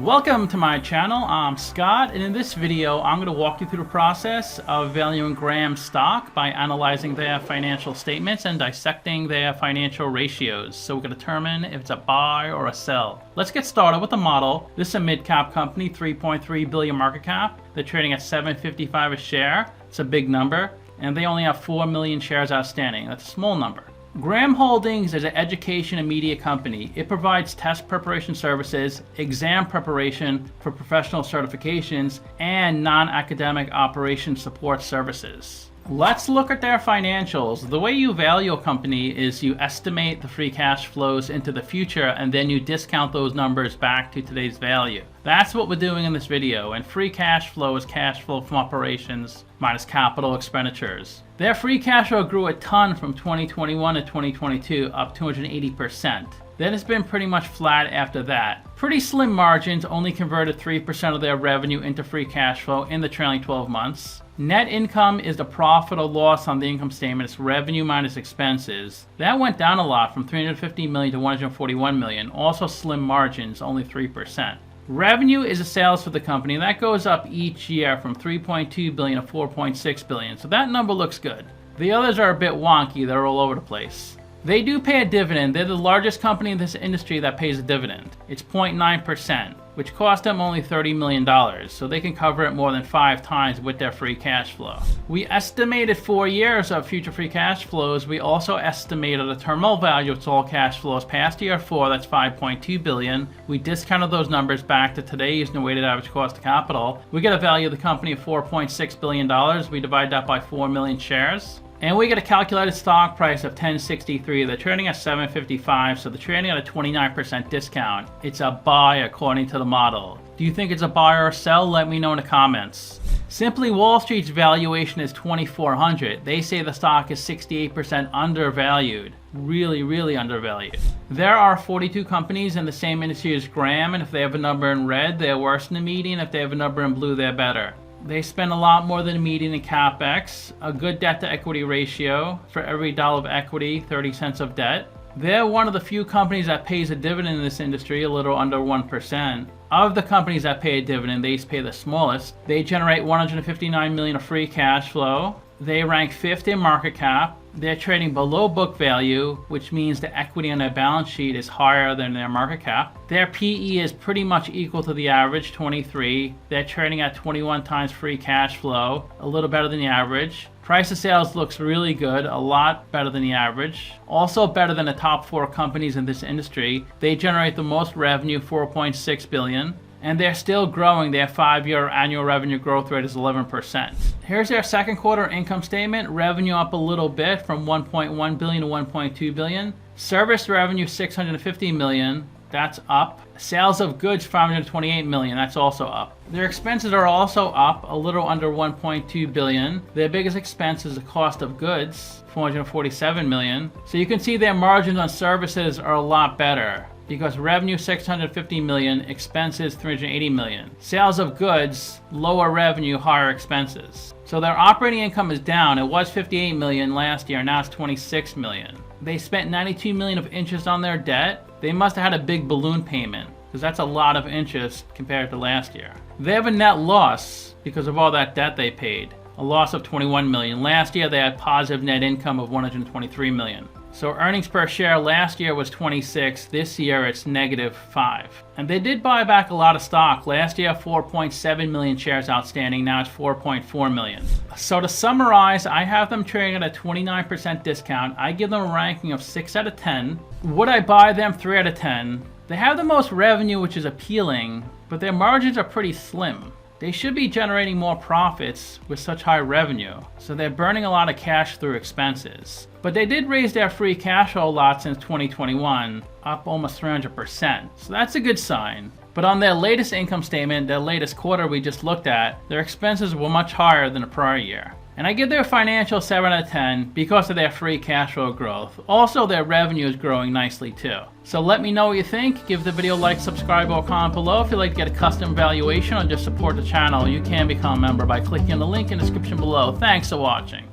Welcome to my channel. I'm Scott, and in this video I'm going to walk you through the process of valuing Graham's stock by analyzing their financial statements and dissecting their financial ratios so we can determine if it's a buy or a sell. Let's get started with the model. This is a mid-cap company, 3.3 billion market cap. They're trading at $7.55 a share. It's a big number, and they only have 4 million shares outstanding. That's a small number. Graham Holdings is an education and media company. It provides test preparation services, exam preparation for professional certifications, and non-academic operation support services. Let's look at their financials. The way you value a company is you estimate the free cash flows into the future and then you discount those numbers back to today's value. That's what we're doing in this video, and free cash flow is cash flow from operations minus capital expenditures. Their free cash flow grew a ton from 2021 to 2022, up 280%. Then it's been pretty much flat after that. Pretty slim margins, only converted 3% of their revenue into free cash flow in the trailing 12 months. Net income is the profit or loss on the income statement. It's revenue minus expenses. That went down a lot from 350 million to 141 million. Also slim margins, only 3%. Revenue is the sales for the company, and that goes up each year from 3.2 billion to 4.6 billion. So that number looks good. The others are a bit wonky. They're all over the place. They do pay a dividend. They're the largest company in this industry that pays a dividend. It's 0.9%, which cost them only $30 million, so they can cover it more than 5 times with their free cash flow. We estimated 4 years of future free cash flows. We also estimated a terminal value of all cash flows past year 4, that's 5.2 billion. We discounted those numbers back to today using the weighted average cost of capital. We get a value of the company of $4.6 billion. We divide that by 4 million shares. And we get a calculated stock price of $10.63. They're trading at $7.55, so they're trading at a 29% discount. It's a buy according to the model. Do you think it's a buy or a sell? Let me know in the comments. Simply Wall Street's valuation is $2,400. They say the stock is 68% undervalued. Really undervalued. There are 42 companies in the same industry as Graham, and if they have a number in red, they're worse than the median. If they have a number in blue, they're better. They spend a lot more than the median in CapEx, a good debt to equity ratio. For every dollar of equity, 30 cents of debt. They're one of the few companies that pays a dividend in this industry, a little under 1%. Of the companies that pay a dividend, they pay the smallest. They generate 159 million of free cash flow. They rank 5th in market cap. They're trading below book value, which means the equity on their balance sheet is higher than their market cap. Their PE is pretty much equal to the average, 23. They're trading at 21 times free cash flow, a little better than the average. Price to sales looks really good, a lot better than the average. Also better than the top 4 companies in this industry. They generate the most revenue, 4.6 billion. And they're still growing. Their 5-year annual revenue growth rate is 11%. Here's their second quarter income statement. Revenue up a little bit from 1.1 billion to 1.2 billion. Service revenue 650 million. That's up. Sales of goods 528 million. That's also up. Their expenses are also up, a little under 1.2 billion. Their biggest expense is the cost of goods, 447 million. So you can see their margins on services are a lot better, because revenue 650 million, expenses 380 million. Sales of goods, lower revenue, higher expenses. So their operating income is down. It was 58 million last year, now it's 26 million. They spent 92 million of interest on their debt. They must have had a big balloon payment, because that's a lot of interest compared to last year. They have a net loss because of all that debt they paid, a loss of 21 million. Last year they had positive net income of 123 million. So earnings per share last year was 26, this year it's -5. And they did buy back a lot of stock. Last year 4.7 million shares outstanding, now it's 4.4 million. So to summarize, I have them trading at a 29% discount. I give them a ranking of 6 out of 10. Would I buy them? 3 out of 10. They have the most revenue, which is appealing, but their margins are pretty slim. They should be generating more profits with such high revenue, so they're burning a lot of cash through expenses. But they did raise their free cash flow a lot since 2021, up almost 300%, so that's a good sign. But on their latest income statement, their latest quarter we just looked at, their expenses were much higher than the prior year. And I give their financial 7 out of 10 because of their free cash flow growth. Also, their revenue is growing nicely too. So let me know what you think. Give the video a like, subscribe, or comment below. If you'd like to get a custom valuation or just support the channel, you can become a member by clicking on the link in the description below. Thanks for watching.